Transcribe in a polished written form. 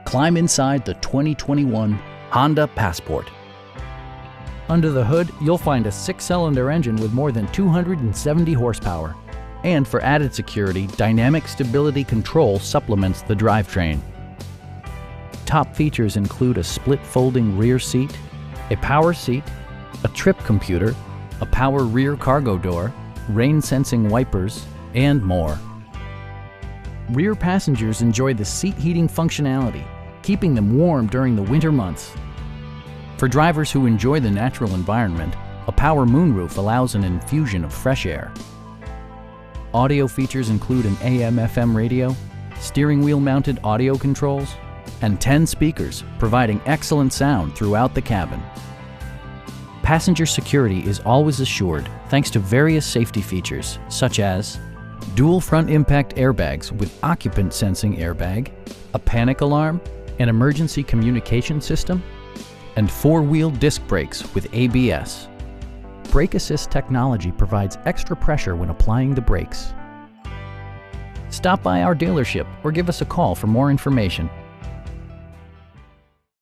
Climb inside the 2021 Honda Passport. Under the hood, you'll find a 6-cylinder engine with more than 270 horsepower. And for added security, dynamic stability control supplements the drivetrain. Top features include a split folding rear seat, a power seat, a trip computer, a power rear cargo door, rain-sensing wipers, and more. Rear passengers enjoy the seat heating functionality, keeping them warm during the winter months. For drivers who enjoy the natural environment, a power moonroof allows an infusion of fresh air. Audio features include an AM/FM radio, steering wheel mounted audio controls, and 10 speakers, providing excellent sound throughout the cabin. Passenger security is always assured thanks to various safety features such as dual front impact airbags with occupant sensing airbag, a panic alarm, an emergency communication system, and 4-wheel disc brakes with ABS. Brake assist technology provides extra pressure when applying the brakes. Stop by our dealership or give us a call for more information.